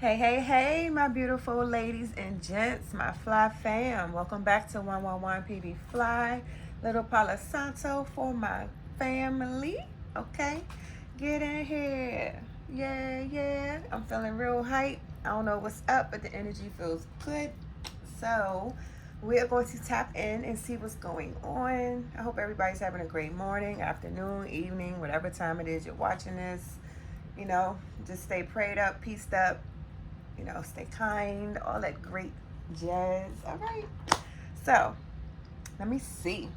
Hey, hey, hey, my beautiful ladies and gents, my fly fam. Welcome back to 111 PB Fly. Little Palo Santo for my family. Okay? Get in here. Yeah, yeah. I'm feeling real hype. I don't know what's up, but the energy feels good. So, we are going to tap in and see what's going on. I hope everybody's having a great morning, afternoon, evening, whatever time it is you're watching this. You know, just stay prayed up, peaced up, stay kind, all that great jazz. All right. So, let me see.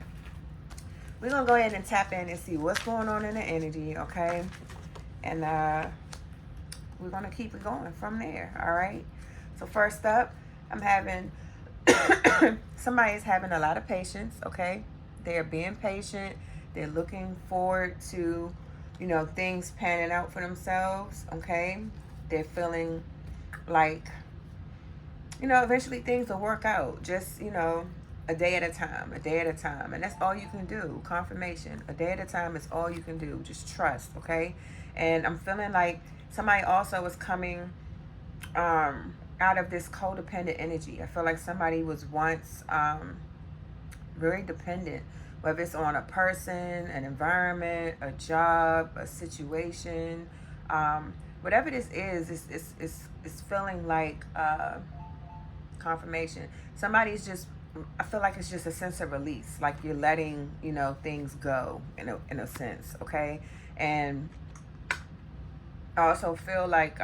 We're going to go ahead and tap in and see what's going on in the energy, okay? And we're going to keep it going from there, all right? So, first up, I'm having somebody is having a lot of patience, okay? They're being patient. They're looking forward to, things panning out for themselves, okay? They're feeling like eventually things will work out. Just, a day at a time, a day at a time. And that's all you can do. Confirmation. A day at a time is all you can do. Just trust, okay? And I'm feeling like somebody also is coming out of this codependent energy. I feel like somebody was once very dependent, whether it's on a person, an environment, a job, a situation. Whatever this is, it's feeling like confirmation. Somebody's just, I feel like it's just a sense of release, like you're letting things go in a sense, okay? And I also feel like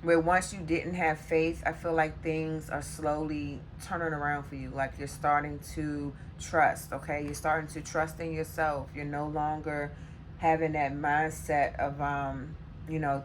where once you didn't have faith, I feel like things are slowly turning around for you. Like you're starting to trust, okay? You're starting to trust in yourself. You're no longer having that mindset of you know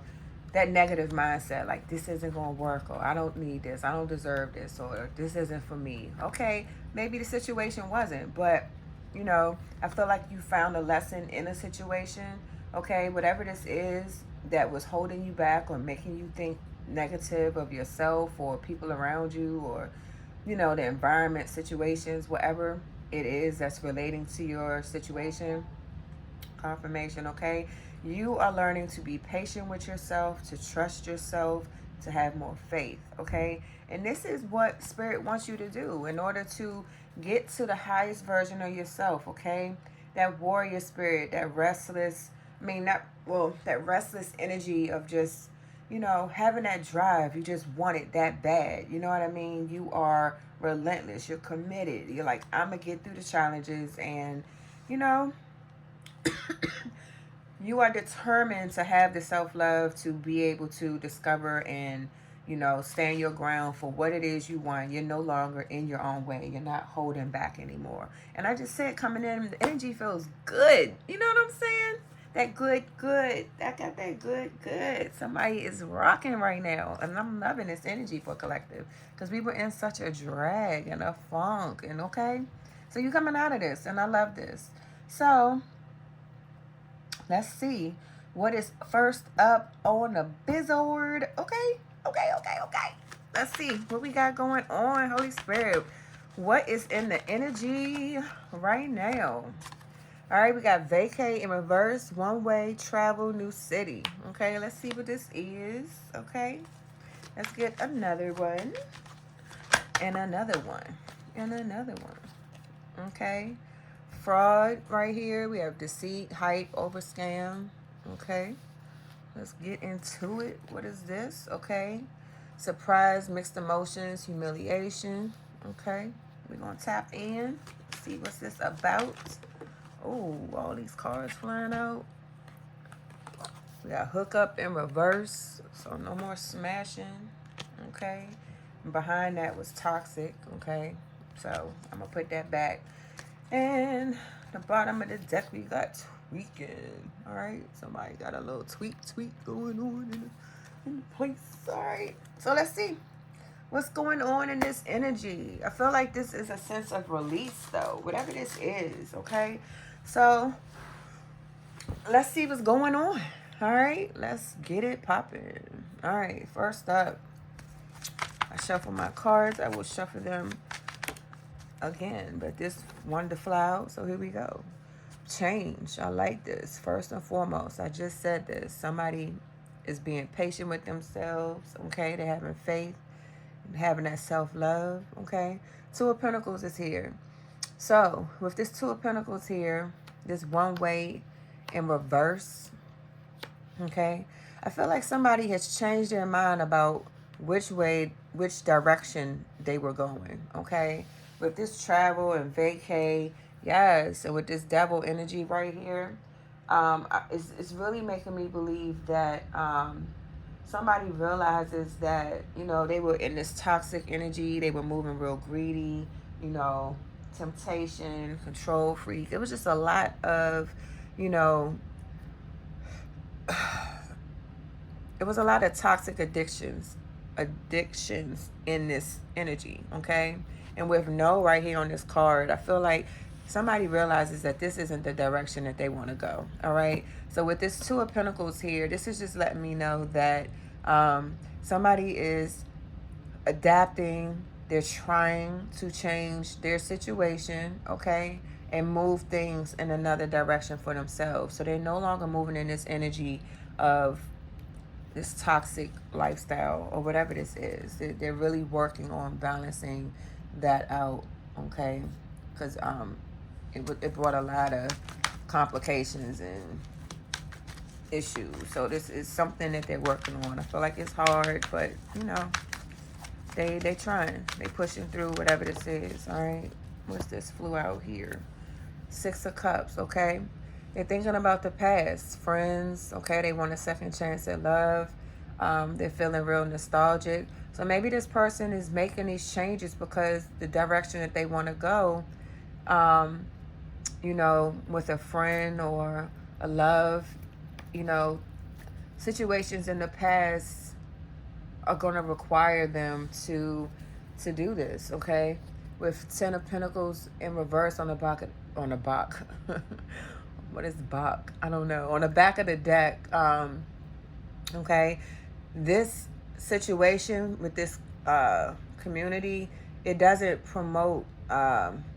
that negative mindset, like this isn't going to work, or I don't need this, I don't deserve this, or this isn't for me. Okay, maybe the situation wasn't, but I feel like you found a lesson in a situation. Okay, whatever this is that was holding you back or making you think negative of yourself or people around you, or the environment, situations, whatever it is that's relating to your situation. Confirmation, okay? You are learning to be patient with yourself, to trust yourself, to have more faith, okay? And this is what Spirit wants you to do in order to get to the highest version of yourself, okay? That warrior spirit, that restless, that restless energy of just, having that drive. You just want it that bad. You know what I mean? You are relentless. You're committed. You're like, I'm going to get through the challenges, and, you know, you are determined to have the self-love to be able to discover and stand your ground for what it is you want. You're no longer in your own way. You're not holding back anymore. And I just said, coming in, the energy feels good. You know what I'm saying? That good, good. I got that good, good. Somebody is rocking right now. And I'm loving this energy for collective, because we were in such a drag and a funk. And okay, so you coming out of this, and I love this. So let's see what is first up on the bizzard. Okay. Let's see what we got going on. Holy Spirit, what is in the energy right now? All right, we got vacate in reverse, one way, travel, new city. Okay, let's see what this is. Okay, let's get another one, and another one, and another one. Okay, fraud right here. We have deceit, hype, over scam. Okay, let's get into it. What is this? Okay, surprise, mixed emotions, humiliation. Okay, we're gonna tap in, see what's this about. Oh, all these cards flying out. We got hook up in reverse, so no more smashing. Okay, and behind that was toxic. Okay, so I'm gonna put that back. And the bottom of the deck, we got tweaking. All right, somebody got a little tweak going on in the place. All right, so let's see what's going on in this energy. I feel like this is a sense of release, though, whatever this is. Okay, so let's see what's going on. All right, let's get it popping. All right, first up, I shuffle my cards. I will shuffle them again, but this wanted to fly out, so here we go. Change. I like this. First and foremost, I just said this. Somebody is being patient with themselves, okay? They're having faith, having that self-love, okay? Two of Pentacles is here. So, with this Two of Pentacles here, this one way in reverse, okay? I feel like somebody has changed their mind about which direction they were going, okay? With this travel and vacay, yes, and with this devil energy right here, it's really making me believe that somebody realizes that, you know, they were in this toxic energy, they were moving real greedy, you know, temptation, control freak. It was just a lot of, you know, it was a lot of toxic addictions in this energy, okay? And with no right here on this card, I feel like somebody realizes that this isn't the direction that they want to go, all right? So with this Two of Pentacles here, this is just letting me know that somebody is adapting, they're trying to change their situation, okay? And move things in another direction for themselves. So they're no longer moving in this energy of this toxic lifestyle or whatever this is. They're really working on balancing that out, okay? Because it brought a lot of complications and issues. So this is something that they're working on. I feel like it's hard, but you know, they trying, they pushing through whatever this is. All right, what's this flew out here? Six of Cups, okay? They're thinking about the past, friends, okay? They want a second chance at love. They're feeling real nostalgic. So maybe this person is making these changes because the direction that they want to go, you know, with a friend or a love, you know, situations in the past are going to require them to do this, okay? With Ten of Pentacles in reverse on the back what is Bach? I don't know. On the back of the deck, okay, this situation with this community, it doesn't promote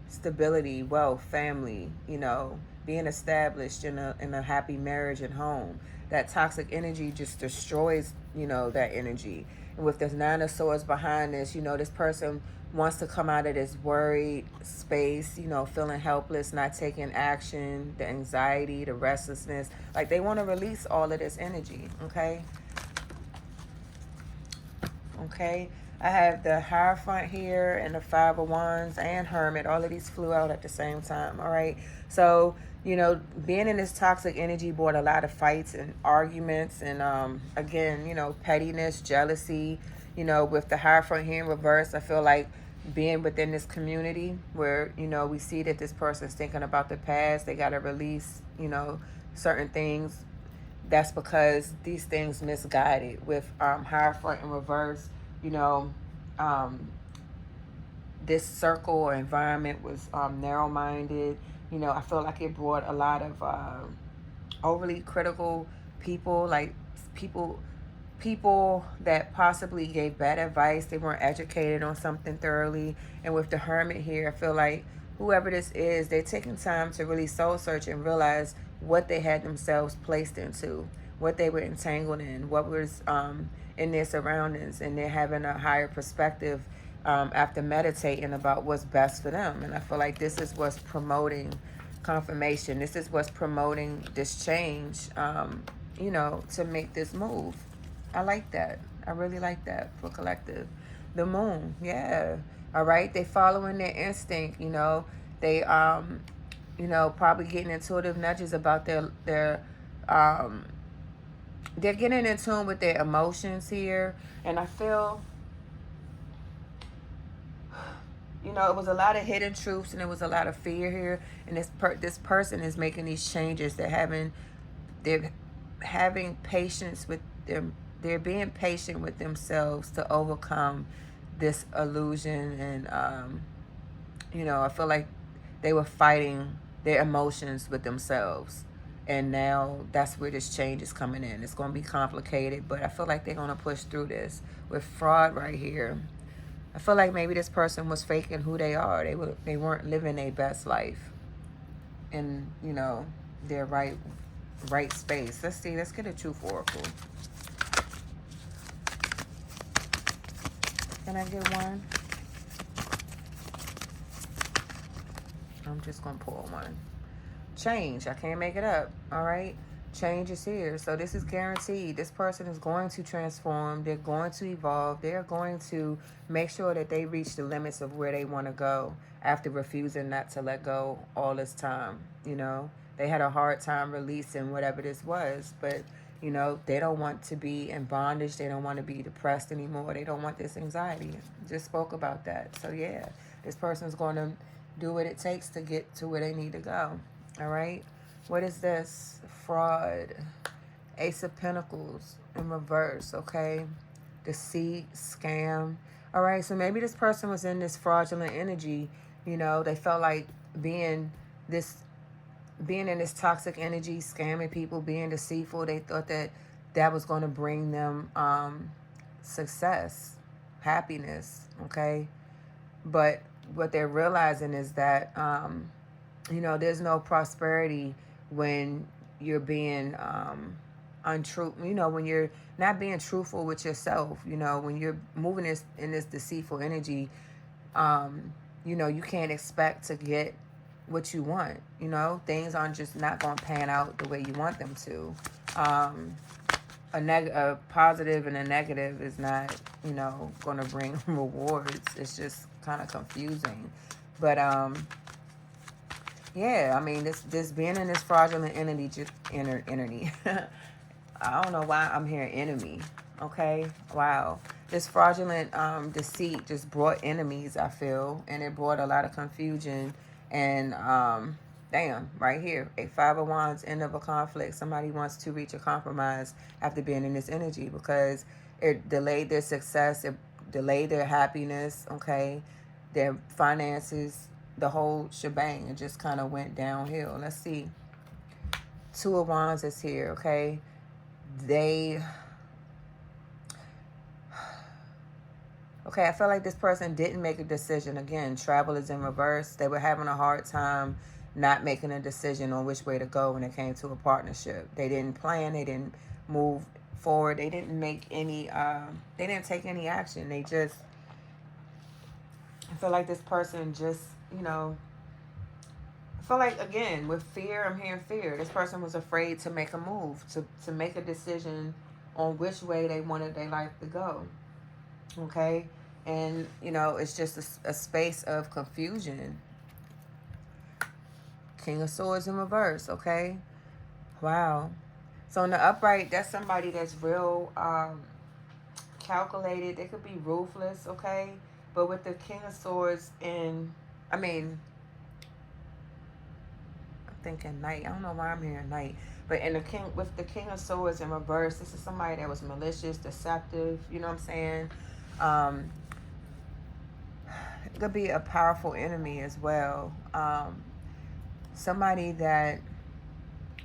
stability, wealth, family, you know, being established in a happy marriage and home. That toxic energy just destroys, you know, that energy. And with this Nine of Swords behind this, you know, this person wants to come out of this worried space, you know, feeling helpless, not taking action, the anxiety, the restlessness. Like they want to release all of this energy, okay? Okay, I have the Hierophant here and the Five of Wands and Hermit. All of these flew out at the same time, all right? So, you know, being in this toxic energy brought a lot of fights and arguments and, again, you know, pettiness, jealousy. You know, with the Hierophant here in reverse, I feel like being within this community where, you know, we see that this person's thinking about the past. They got to release, you know, certain things. That's because these things misguided. With Hierophant in reverse, you know, this circle or environment was narrow-minded. You know, I feel like it brought a lot of overly critical people, like people that possibly gave bad advice. They weren't educated on something thoroughly. And with the Hermit here, I feel like whoever this is, they're taking time to really soul search and realize what they had themselves placed into, what they were entangled in, what was in their surroundings, and they're having a higher perspective after meditating about what's best for them. And I feel like this is what's promoting confirmation. This is what's promoting this change, you know, to make this move. I like that. I really like that for collective. The Moon, yeah. All right, they following their instinct, you know. They, you know, probably getting intuitive nudges about they're getting in tune with their emotions here. And I feel, you know, it was a lot of hidden truths and it was a lot of fear here. And this person is making these changes. They're having patience with them. They're being patient with themselves to overcome this illusion. And, you know, I feel like they were fighting their emotions with themselves. And now that's where this change is coming in. It's going to be complicated, but I feel like they're going to push through this. With Fraud right here, I feel like maybe this person was faking who they are. They weren't living their best life in, you know, their right space. Let's see. Let's get a Truth Oracle. Can I get one? I'm just going to pull one. Change. I can't make it up. All right. Change is here. So this is guaranteed. This person is going to transform. They're going to evolve. They're going to make sure that they reach the limits of where they want to go after refusing not to let go all this time. You know, they had a hard time releasing whatever this was, but you know, they don't want to be in bondage. They don't want to be depressed anymore. They don't want this anxiety. Just spoke about that. So yeah, this person's going to do what it takes to get to where they need to go. All right. What is this? Fraud. Ace of Pentacles in reverse. Okay. Deceit. Scam. All right. So maybe this person was in this fraudulent energy. You know, they felt like being in this toxic energy, scamming people, being deceitful. They thought that that was going to bring them success, happiness. Okay. But what they're realizing is that, you know, there's no prosperity when you're being untrue. You know, when you're not being truthful with yourself. You know, when you're moving in this deceitful energy, you know, you can't expect to get what you want. You know, things aren't just not going to pan out the way you want them to. A positive and a negative is not, you know, going to bring rewards. It's just kind of confusing. But yeah, I mean, this being in this fraudulent entity, energy. I don't know why I'm hearing enemy. Okay, wow. This fraudulent deceit just brought enemies, I feel, and it brought a lot of confusion. And damn, right here, a Five of Wands, end of a conflict. Somebody wants to reach a compromise after being in this energy because it delayed their success, it delayed their happiness, okay, their finances, the whole shebang. It just kind of went downhill. Let's see. Two of Wands is here, okay. Okay, I feel like this person didn't make a decision. Again, travel is in reverse. They were having a hard time not making a decision on which way to go when it came to a partnership. They didn't plan. They didn't move forward. They didn't make any, they didn't take any action. They just, I feel like this person just, you know, I feel like, again, with fear, I'm hearing fear. This person was afraid to make a move, to make a decision on which way they wanted their life to go. Okay? And, you know, it's just a space of confusion. King of Swords in reverse, okay? Wow. So in the upright, that's somebody that's real calculated. They could be ruthless, okay? But with the King of Swords in, I mean, I'm thinking Knight. I don't know why I'm hearing Knight. But in the with the King of Swords in reverse, this is somebody that was malicious, deceptive, you know what I'm saying? It could be a powerful enemy as well. Somebody that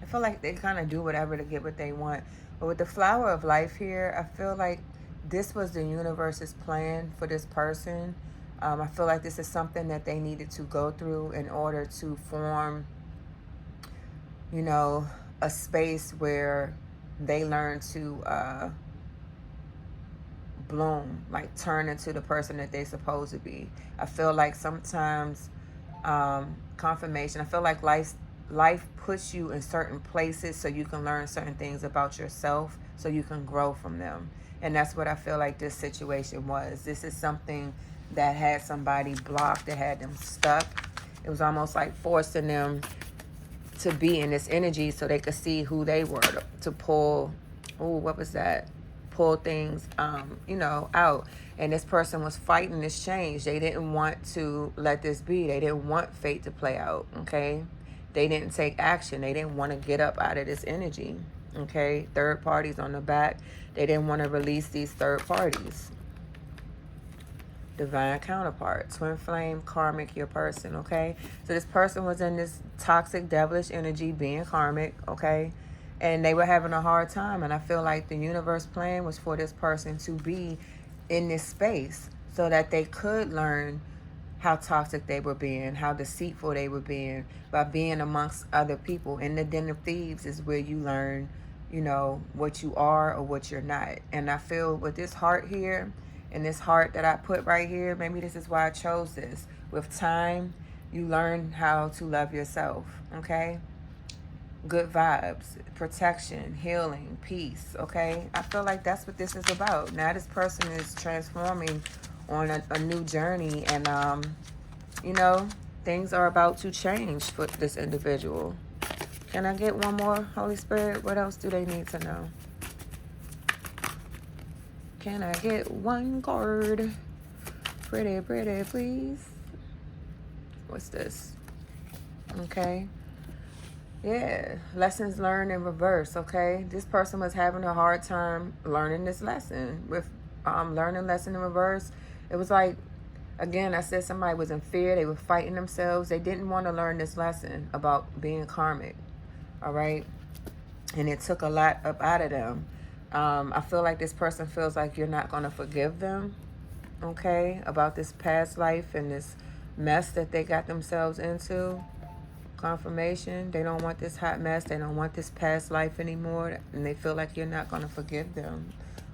I feel like they kind of do whatever to get what they want. But with the Flower of Life here, I feel like this was the universe's plan for this person. I feel like this is something that they needed to go through in order to form, you know, a space where they learn to bloom, like turn into the person that they're supposed to be. I feel like sometimes confirmation, I feel like life puts you in certain places so you can learn certain things about yourself so you can grow from them. And that's what I feel like this situation was. This is something that had somebody blocked, that had them stuck. It was almost like forcing them to be in this energy so they could see who they were, to pull, what was that? Pull things, you know, out. And this person was fighting this change. They didn't want to let this be. They didn't want fate to play out, okay? They didn't take action. They didn't want to get up out of this energy, okay? Third parties on the back. They didn't want to release these third parties. Divine counterpart, twin flame, karmic, your person, okay? So this person was in this toxic, devilish energy, being karmic, okay? And they were having a hard time. And I feel like the universe plan was for this person to be in this space so that they could learn how toxic they were being, how deceitful they were being by being amongst other people. In the den of thieves is where you learn, you know, what you are or what you're not. And I feel with this heart here, And this heart that I put right here, maybe this is why I chose this. With time, you learn how to love yourself, okay? Good vibes, protection, healing, peace, okay? I feel like that's what this is about. Now this person is transforming on a new journey, and you know, things are about to change for this individual. Can I get one more, Holy Spirit? What else do they need to know? Can I get one card? Pretty, pretty, please. What's this? Okay. Yeah, lessons learned in reverse, okay? This person was having a hard time learning this lesson. With learning lesson in reverse, it was like, again, I said somebody was in fear. They were fighting themselves. They didn't want to learn this lesson about being karmic, all right? And it took a lot up out of them. I feel like this person feels like you're not going to forgive them, okay, about this past life and this mess that they got themselves into. Confirmation, they don't want this hot mess, they don't want this past life anymore, and they feel like you're not going to forgive them.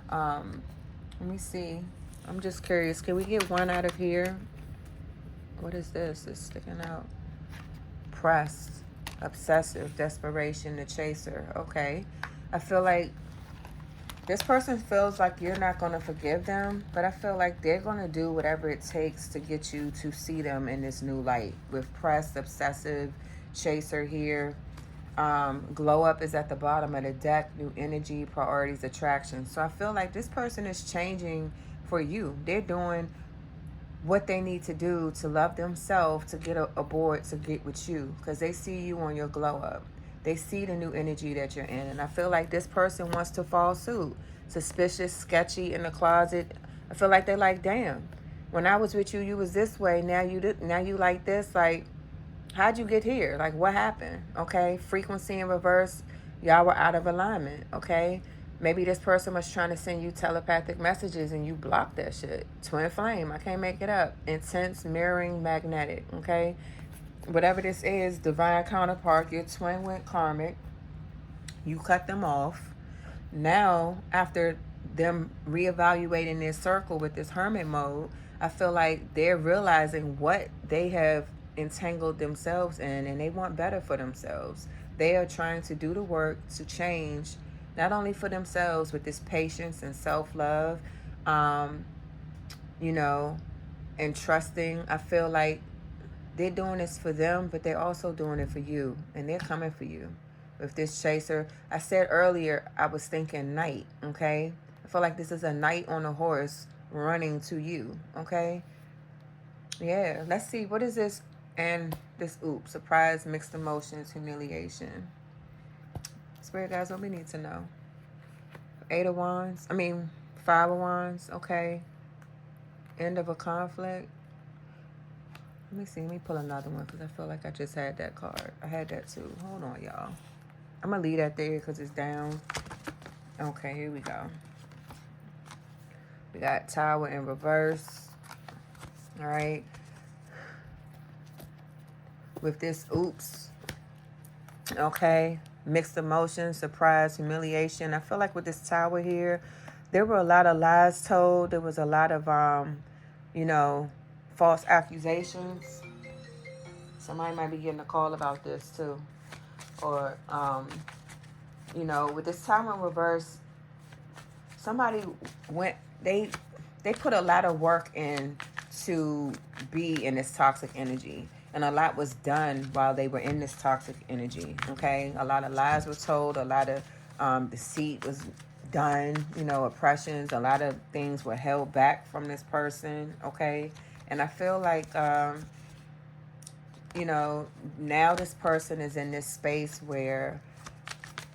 Let me see, I'm just curious, can we get one out of here? What is this? It's sticking out. Pressed, obsessive, desperation, the chaser. Okay, I feel like this person feels like you're not going to forgive them, but I feel like they're going to do whatever it takes to get you to see them in this new light. With pressed, obsessive, chaser here. Glow up is at the bottom of the deck. New energy, priorities, attraction. So I feel like this person is changing for you. They're doing what they need to do to love themselves, to get aboard, to get with you, because they see you on your glow up. They see the new energy that you're in, and I feel like this person wants to follow suit. Suspicious, sketchy, in the closet. I feel like they're like, damn, when I was with you, you was this way. Now you like this. Like, how'd you get here? Like, what happened? Okay, frequency in reverse. Y'all were out of alignment. Okay, maybe this person was trying to send you telepathic messages and you blocked that shit. Twin flame. I can't make it up. Intense, mirroring, magnetic. Okay. Whatever this is, divine counterpart, your twin went karmic. You cut them off. Now, after them reevaluating their circle with this hermit mode, I feel like they're realizing what they have entangled themselves in, and they want better for themselves. They are trying to do the work to change, not only for themselves with this patience and self-love, um, you know, and trusting. I feel like they're doing this for them, but they're also doing it for you, and they're coming for you. With this chaser, I said earlier, I was thinking knight, okay? I feel like this is a knight on a horse running to you, okay? Yeah, let's see. What is this? And this, oops, surprise, mixed emotions, humiliation. Spirit guys, what we need to know. 8 of Wands, 5 of Wands, okay? End of a conflict. Let me see. Let me pull another one because I feel like I just had that card. I had that too. Hold on, y'all. I'm going to leave that there because it's down. Okay, here we go. We got Tower in reverse. All right. With this, oops. Okay. Mixed emotions, surprise, humiliation. I feel like with this Tower here, there were a lot of lies told. There was a lot of, false accusations. Somebody might be getting a call about this too. Or, with this time in reverse, somebody they put a lot of work in to be in this toxic energy. And a lot was done while they were in this toxic energy, okay? A lot of lies were told, a lot of deceit was done, oppressions, a lot of things were held back from this person, okay? And I feel like, now this person is in this space where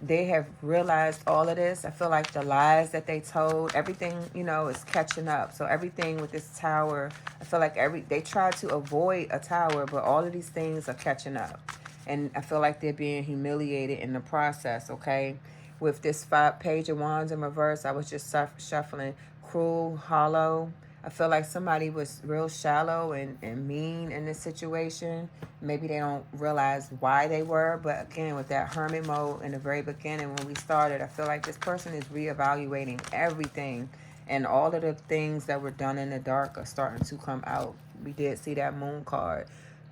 they have realized all of this. I feel like the lies that they told, everything, is catching up. So everything with this tower, I feel like they tried to avoid a tower, but all of these things are catching up. And I feel like they're being humiliated in the process, okay? With this Page of Wands in reverse, I was just shuffling. Cruel, hollow. I feel like somebody was real shallow and mean in this situation. Maybe they don't realize why they were. But again, with that hermit mode in the very beginning when we started, I feel like this person is reevaluating everything. And all of the things that were done in the dark are starting to come out. We did see that moon card.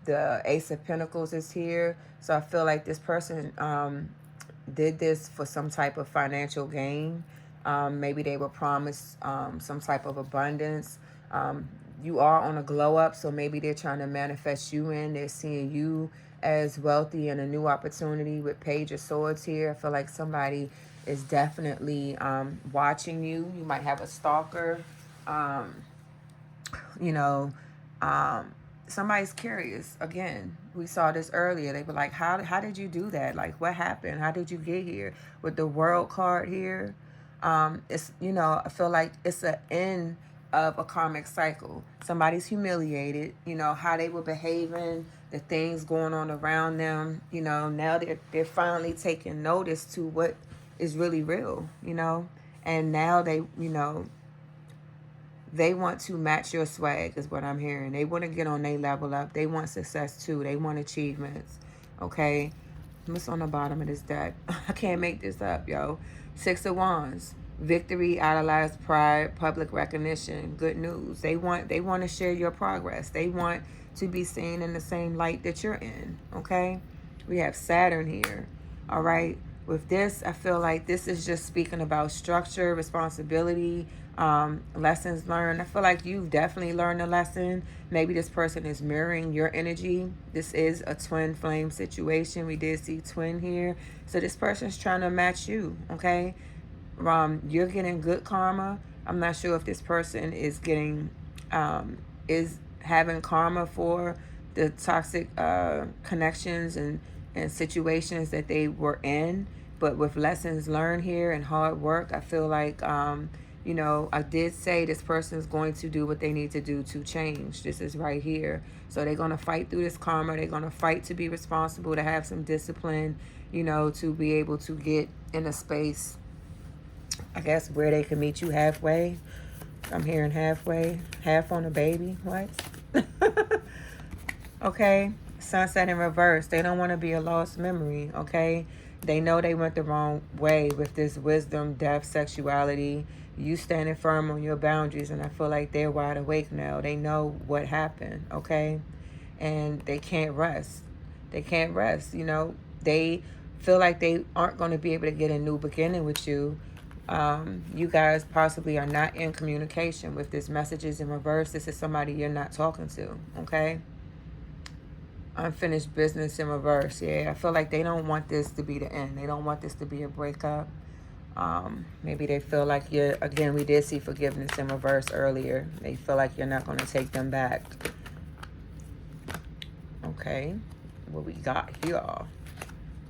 The Ace of Pentacles is here. So I feel like this person did this for some type of financial gain. Maybe they were promised some type of abundance. You are on a glow up, so maybe they're trying to manifest you in. They're seeing you as wealthy and a new opportunity with Page of Swords here. I feel like somebody is definitely watching you. You might have a stalker. Um, you know, somebody's curious. Again, we saw this earlier. They were like, how did you do that? Like, what happened? How did you get here? With the World card here, it's, you know, I feel like it's an end of a karmic cycle. Somebody's humiliated, you know, how they were behaving, the things going on around them, you know, now they're finally taking notice to what is really real, you know, and now they, you know, they want to match your swag is what I'm hearing. They want to get on their level up. They want success too. They want achievements. Okay. What's on the bottom of this deck? I can't make this up, yo. Six of Wands. Victory, idolized pride, public recognition, good news. They want to share your progress. They want to be seen in the same light that you're in. Okay. We have Saturn here. All right. With this, I feel like this is just speaking about structure, responsibility, lessons learned. I feel like you've definitely learned a lesson. Maybe this person is mirroring your energy. This is a twin flame situation. We did see twin here. So this person's trying to match you, okay? You're getting good karma. I'm not sure if this person is getting, is having karma for the toxic connections and situations that they were in. But with lessons learned here and hard work, I feel like, you know, I did say this person is going to do what they need to do to change. This is right here. So they're going to fight through this karma. They're going to fight to be responsible, to have some discipline, you know, to be able to get in a space, I guess, where they can meet you halfway. I'm hearing halfway, half on a baby. What? Okay. Sunset in reverse. They don't want to be a lost memory. Okay. They know they went the wrong way with this wisdom, depth, sexuality. You standing firm on your boundaries, and I feel like they're wide awake now. They know what happened, okay? And they can't rest. They can't rest, you know. They feel like they aren't going to be able to get a new beginning with you. You guys possibly are not in communication with this messages in reverse. This is somebody you're not talking to, okay? Unfinished business in reverse. Yeah, I feel like they don't want this to be the end. They don't want this to be a breakup. Maybe they feel like you're, again, we did see forgiveness in reverse earlier. They feel like you're not going to take them back. Okay, what we got here?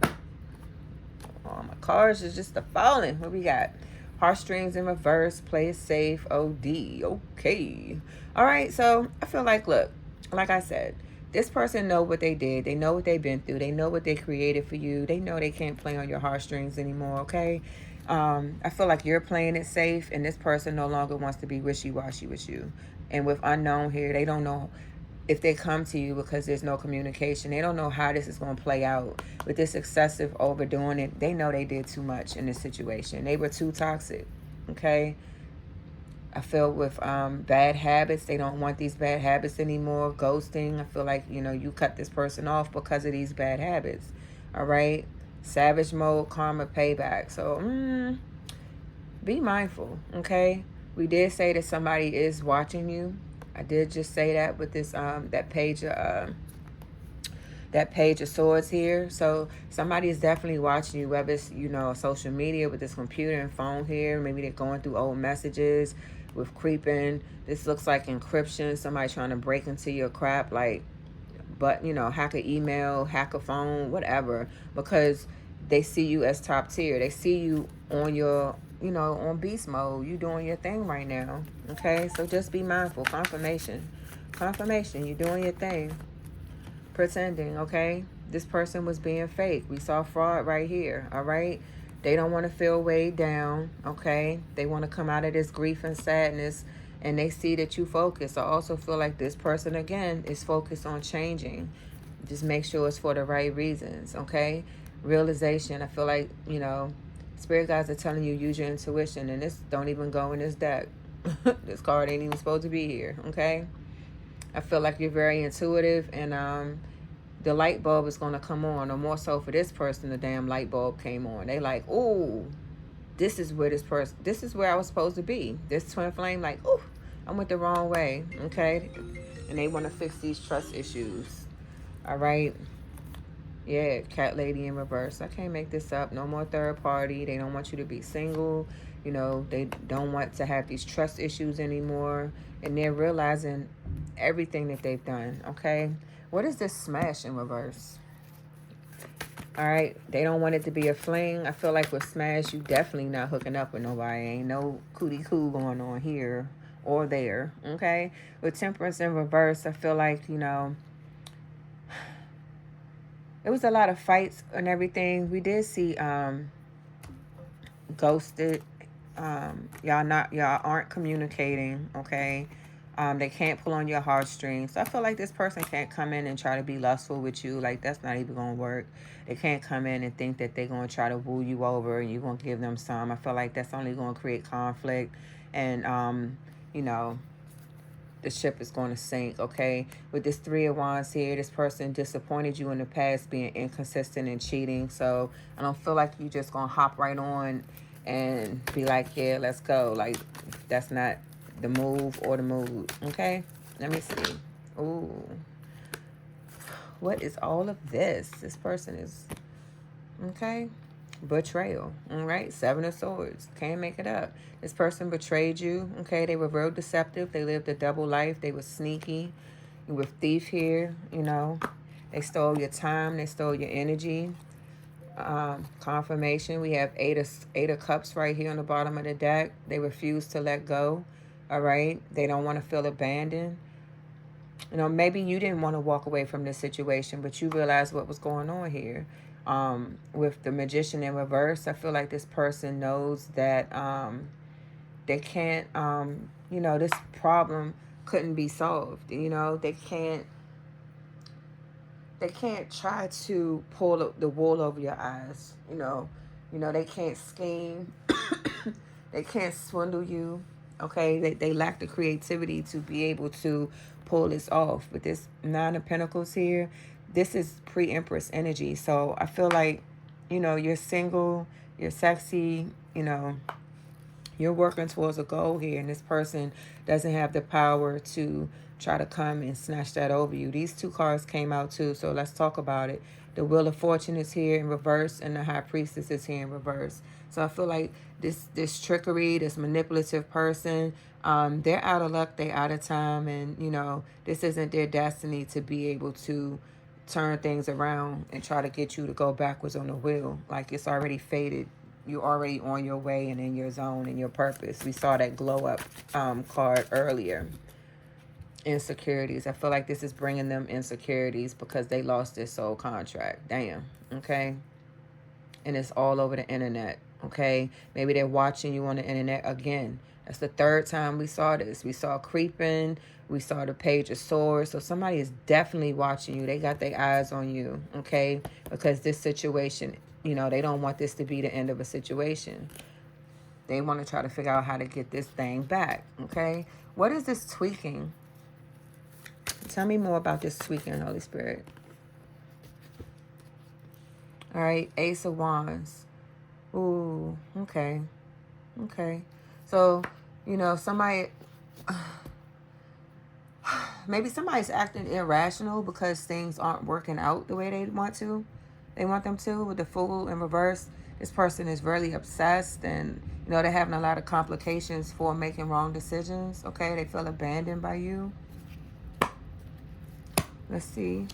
Oh, my cards is just falling. What we got? Heartstrings in reverse. Play it safe. OD. Okay. All right, so I feel like, look, like I said, this person know what they did. They know what they've been through. They know what they created for you. They know they can't play on your heartstrings anymore, okay? I feel like you're playing it safe, and this person no longer wants to be wishy-washy with you. And with unknown here, they don't know if they come to you because there's no communication. They don't know how this is going to play out. With this excessive overdoing it, they know they did too much in this situation. They were too toxic, okay? I feel with bad habits, they don't want these bad habits anymore. Ghosting, I feel like, you know, you cut this person off because of these bad habits, all right? Savage mode, karma, payback. So, be mindful, okay? We did say that somebody is watching you. I did just say that with this, that page of swords here. So somebody is definitely watching you, whether it's, you know, social media with this computer and phone here. Maybe they're going through old messages with creeping. This looks like encryption. Somebody trying to break into your crap, like, but, you know, hack an email, hack a phone, whatever, because they see you as top tier. They see you on your, you know, on beast mode. You doing your thing right now, okay? So just be mindful. Confirmation, you're doing your thing. Pretending, okay? This person was being fake. We saw fraud right here, all right? They don't want to feel weighed down, okay? They want to come out of this grief and sadness, and they see that you focus. I also feel like this person, again, is focused on changing. Just make sure it's for the right reasons, okay? Realization, I feel like, you know, spirit guides are telling you use your intuition, and this don't even go in this deck, This card ain't even supposed to be here, okay? I feel like you're very intuitive, and the light bulb is going to come on. Or more so for this person, the damn light bulb came on. They like, ooh, this is where this is where I was supposed to be. This twin flame, like, ooh, I went the wrong way, okay? And they want to fix these trust issues, all right? Yeah, cat lady in reverse. I can't make this up. No more third party. They don't want you to be single. You know, they don't want to have these trust issues anymore. And they're realizing everything that they've done, okay? What is this smash in reverse? All right, they don't want it to be a fling. I feel like with smash, you definitely not hooking up with nobody. Ain't no cootie coo going on here or there, okay? With temperance in reverse, I feel like, you know, it was a lot of fights and everything. We did see ghosted. Y'all aren't communicating, okay? They can't pull on your heartstrings. So I feel like this person can't come in and try to be lustful with you. Like, that's not even gonna work. They can't come in and think that they're gonna try to woo you over and you're gonna give them some. I feel like that's only gonna create conflict, and you know, the ship is going to sink, okay? With this Three of Wands here, this person disappointed you in the past, being inconsistent and cheating. So I don't feel like you just going to hop right on and be like, yeah, let's go. Like, that's not the move or the mood, okay? Let me see. Ooh. What is all of this? This person is, okay? Betrayal, all right? Seven of Swords. Can't make it up. This person betrayed you, okay? They were real deceptive. They lived a double life. They were sneaky. You were thief here, you know. They stole your time. They stole your energy. Confirmation. We have eight of Cups right here on the bottom of the deck. They refuse to let go, all right? They don't want to feel abandoned. You know, maybe you didn't want to walk away from this situation, but you realized what was going on here. With the Magician in reverse, I feel like this person knows that they can't, you know, this problem couldn't be solved. You know, they can't try to pull the wool over your eyes. You know, they can't scheme. They can't swindle you. Okay, they lack the creativity to be able to pull this off. With this Nine of Pentacles here, this is pre-Empress energy. So I feel like, you know, you're single, you're sexy, you know, you're working towards a goal here, and this person doesn't have the power to try to come and snatch that over you. These two cards came out too, so let's talk about it. The Wheel of Fortune is here in reverse, and the High Priestess is here in reverse. So I feel like this trickery, this manipulative person, they're out of luck, they're out of time, and, you know, this isn't their destiny to be able to turn things around and try to get you to go backwards on the wheel. Like, it's already faded. You're already on your way and in your zone and your purpose. We saw that glow up card earlier. Insecurities. I feel like this is bringing them insecurities because they lost their soul contract. Damn. Okay. And it's all over the internet. Okay. Maybe they're watching you on the internet again. That's the third time we saw this. We saw creeping. We saw the Page of Swords. So somebody is definitely watching you. They got their eyes on you. Okay. Because this situation, you know, they don't want this to be the end of a situation. They want to try to figure out how to get this thing back. Okay. What is this tweaking? Tell me more about this tweaking, Holy Spirit. All right. Ace of Wands. Ooh. Okay. Okay. So, you know, somebody... maybe somebody's acting irrational because things aren't working out the way they want to. They want them to. With the Fool in reverse, this person is really obsessed, and, you know, they're having a lot of complications for making wrong decisions. Okay, they feel abandoned by you. Let's see.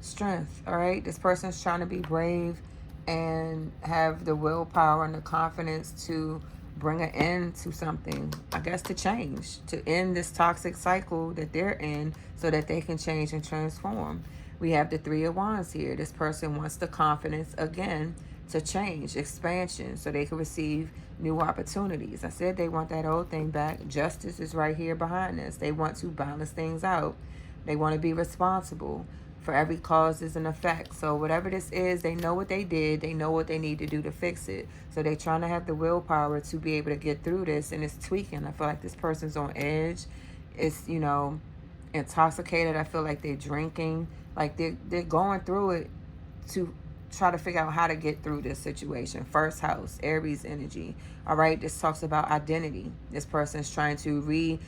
Strength. All right, this person's trying to be brave and have the willpower and the confidence to bring an end to something, I guess, to change, to end this toxic cycle that they're in so that they can change and transform. We have the Three of Wands here. This person wants the confidence again to change, expansion, so they can receive new opportunities. I said they want that old thing back. Justice is right here behind this. They want to balance things out. They want to be responsible. For every cause is an effect. So whatever this is, they know what they did. They know what they need to do to fix it. So they're trying to have the willpower to be able to get through this, and it's tweaking. I feel like this person's on edge. It's, intoxicated. I feel like they're drinking. Like they're going through it to try to figure out how to get through this situation. First house, Aries energy. All right, this talks about identity. This person's trying to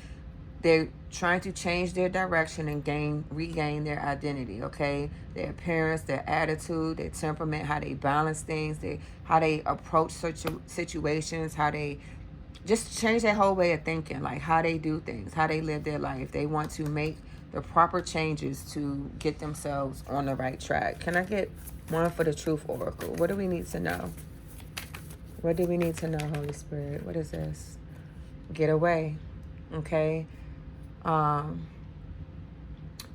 they're trying to change their direction and regain their identity, okay? Their appearance, their attitude, their temperament, how they balance things, how they approach situations, how they just change their whole way of thinking, like how they do things, how they live their life. They want to make the proper changes to get themselves on the right track. Can I get one for the Truth Oracle? What do we need to know? What do we need to know, Holy Spirit? What is this? Get away, okay? I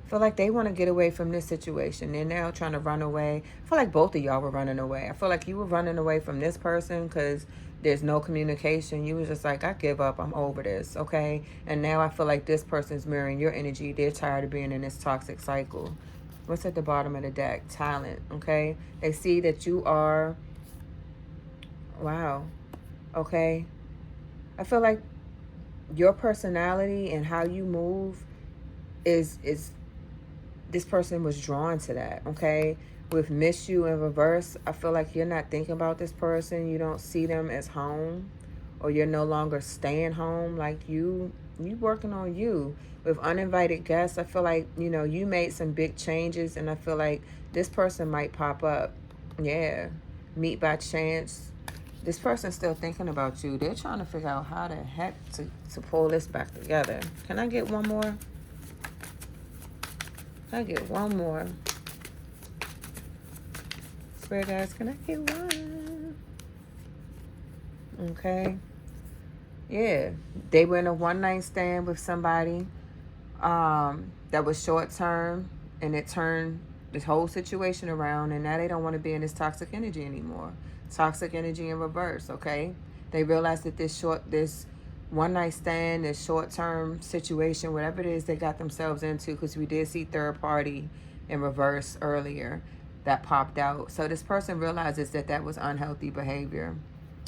feel like they want to get away from this situation. They're now trying to run away. I feel like both of y'all were running away. I feel like you were running away from this person because there's no communication. You was just like, I give up. I'm over this, okay? And now I feel like this person's mirroring your energy. They're tired of being in this toxic cycle. What's at the bottom of the deck? Talent, okay? They see that you are, wow, okay? I feel like your personality and how you move is this person was drawn to that, okay? With Miss You in reverse, I feel like you're not thinking about this person. You don't see them as home, or you're no longer staying home. Like you working on you. With Uninvited Guests, I feel like, you made some big changes, and I feel like this person might pop up. Yeah. Meet by chance. This person's still thinking about you. They're trying to figure out how the heck to pull this back together. Can I get one more? Can I get one more? Spirit guys, can I get one? Okay. Yeah. They were in a one-night stand with somebody that was short term, and it turned this whole situation around, and now they don't want to be in this toxic energy anymore. Toxic energy in reverse, okay? They realized that this one night stand, this short term situation, whatever it is they got themselves into, because we did see third party in reverse earlier that popped out. So this person realizes that was unhealthy behavior.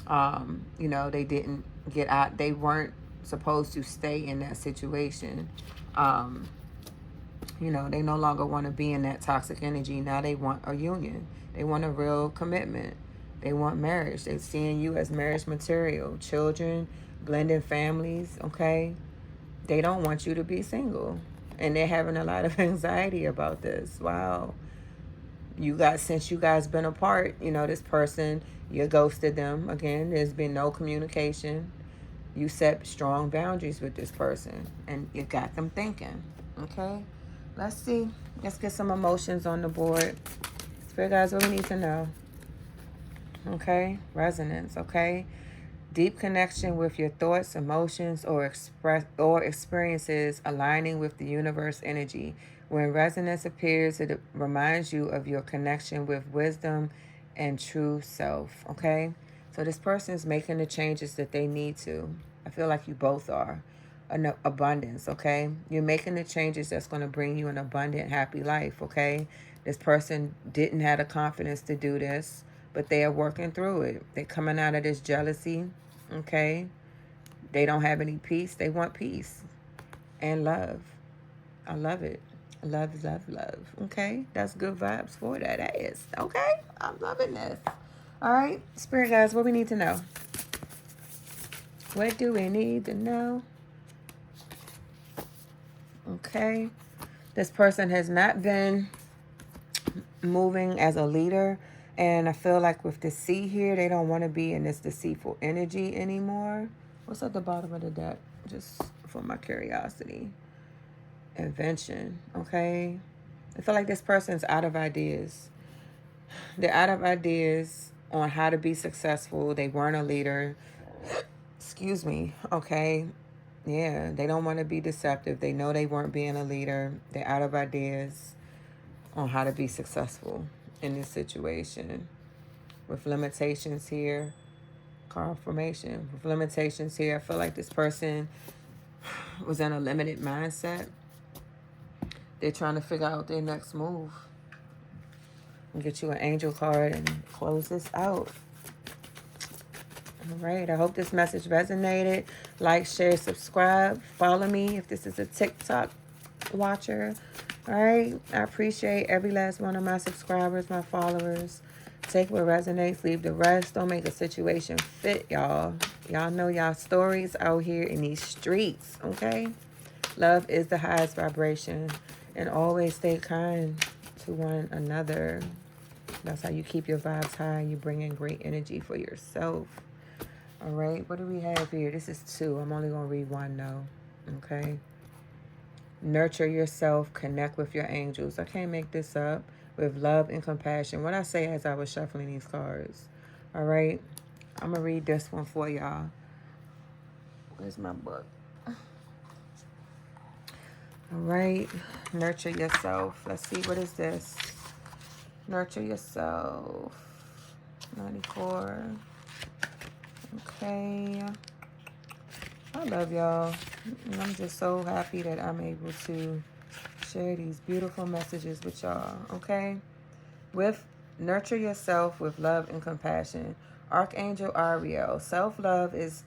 They didn't get out. They weren't supposed to stay in that situation. They no longer want to be in that toxic energy. Now they want a union. They want a real commitment. They want marriage. They're seeing you as marriage material. Children, blending families, okay? They don't want you to be single. And they're having a lot of anxiety about this. Wow. Since you guys been apart, this person, you ghosted them. Again, there's been no communication. You set strong boundaries with this person, and you got them thinking, okay? Let's see. Let's get some emotions on the board. Spirit guys, what we need to know. Okay, resonance, okay? Deep connection with your thoughts, emotions, or experiences aligning with the universe energy. When resonance appears, it reminds you of your connection with wisdom and true self, okay? So this person is making the changes that they need to. I feel like you both are. Abundance, okay? You're making the changes that's going to bring you an abundant, happy life, okay? This person didn't have the confidence to do this, but they are working through it. They're coming out of this jealousy, okay? They don't have any peace. They want peace and love. I love it. Love, love, love. Okay? That's good vibes for that ass. Okay? I'm loving this. All right? Spirit guys, what we need to know? What do we need to know? Okay? This person has not been moving as a leader. And I feel like with the C here, they don't want to be in this deceitful energy anymore. What's at the bottom of the deck? Just for my curiosity. Invention, okay? I feel like this person's out of ideas. They're out of ideas on how to be successful. They weren't a leader. Excuse me, okay? Yeah, they don't want to be deceptive. They know they weren't being a leader. They're out of ideas on how to be successful in this situation. With limitations here, confirmation. With limitations here, I feel like this person was in a limited mindset. They're trying to figure out their next move. I'll get you an angel card and close this out. All right. I hope this message resonated. Like, share, subscribe. Follow me if this is a TikTok watcher. All right. I appreciate every last one of my subscribers, my followers. Take what resonates, leave the rest. Don't make a situation fit, y'all. Y'all know y'all stories out here in these streets, okay? Love is the highest vibration. And always stay kind to one another. That's how you keep your vibes high. You bring in great energy for yourself. All right, what do we have here? This is 2. I'm only going to read 1, though. Okay. Nurture yourself. Connect with your angels. I can't make this up. With love and compassion. What I say as I was shuffling these cards. All right. I'm going to read this one for y'all. Where's my book? All right. Nurture yourself. Let's see. What is this? Nurture yourself. 94. Okay. I love y'all. And I'm just so happy that I'm able to share these beautiful messages with y'all. Okay? With nurture yourself with love and compassion. Archangel Ariel. Self-love is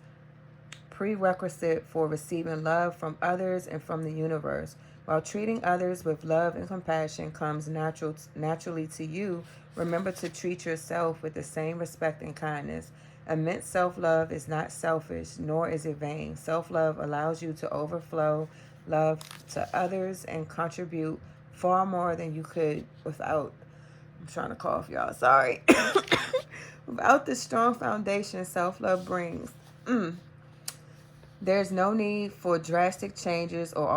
prerequisite for receiving love from others and from the universe. While treating others with love and compassion comes naturally to you, remember to treat yourself with the same respect and kindness. Immense self-love is not selfish, nor is it vain. Self-love allows you to overflow love to others and contribute far more than you could without. I'm trying to cough, y'all. Sorry. Without the strong foundation self-love brings. There's no need for drastic changes or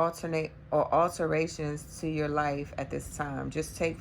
alterations to your life at this time. Just take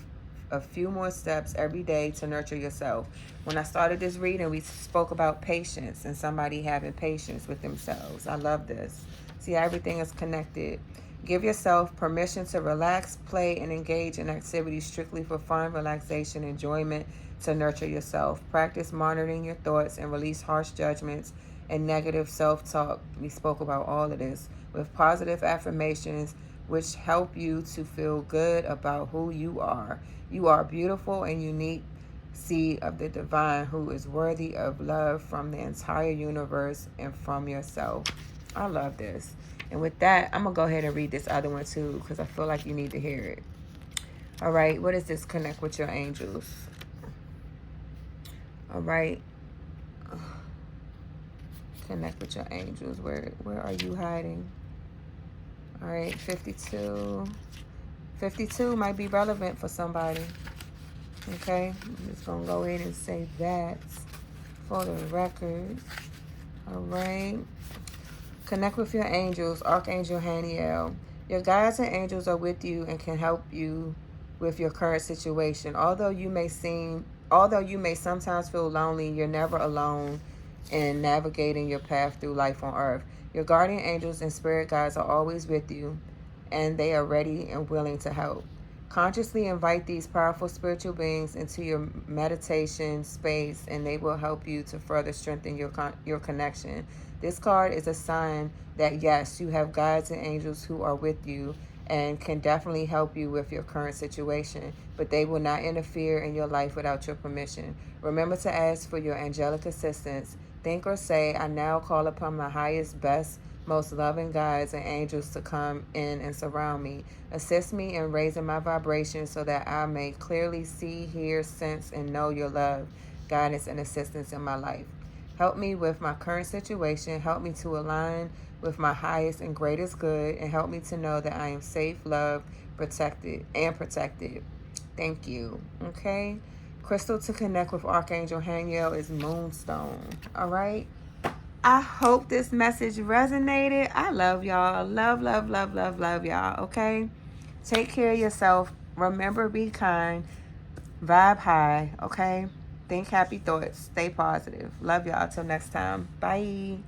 a few more steps every day to nurture yourself. When I started this reading, we spoke about patience and somebody having patience with themselves. I love this. See how everything is connected. Give yourself permission to relax, play, and engage in activities strictly for fun, relaxation, enjoyment to nurture yourself. Practice monitoring your thoughts and release harsh judgments and negative self-talk. We spoke about all of this with positive affirmations which help you to feel good about who you are. You are beautiful and unique seed of the divine who is worthy of love from the entire universe and from yourself. I love this. And with that, I'm going to go ahead and read this other one too because I feel like you need to hear it. All right, what is this? Connect with your angels. All right. Connect with your angels. Where are you hiding? All right, 52. 52 might be relevant for somebody. Okay, I'm just going to go in and say that for the record. All right. Connect with your angels. Archangel Haniel. Your guides and angels are with you and can help you with your current situation. Although you may sometimes feel lonely, you're never alone in navigating your path through life on earth. Your guardian angels and spirit guides are always with you, and they are ready and willing to help. Consciously invite these powerful spiritual beings into your meditation space, and they will help you to further strengthen your connection. This card is a sign that, yes, you have guides and angels who are with you and can definitely help you with your current situation, but they will not interfere in your life without your permission. Remember to ask for your angelic assistance. Think or say, I now call upon my highest, best, most loving guides and angels to come in and surround me. Assist me in raising my vibration so that I may clearly see, hear, sense, and know your love, guidance, and assistance in my life. Help me with my current situation. Help me to align with my highest and greatest good, and help me to know that I am safe, loved, protected. Thank you. Okay? Crystal to connect with Archangel Haniel is Moonstone. All right? I hope this message resonated. I love y'all. Love, love, love, love, love y'all. Okay? Take care of yourself. Remember, be kind. Vibe high. Okay? Think happy thoughts. Stay positive. Love y'all. Till next time. Bye.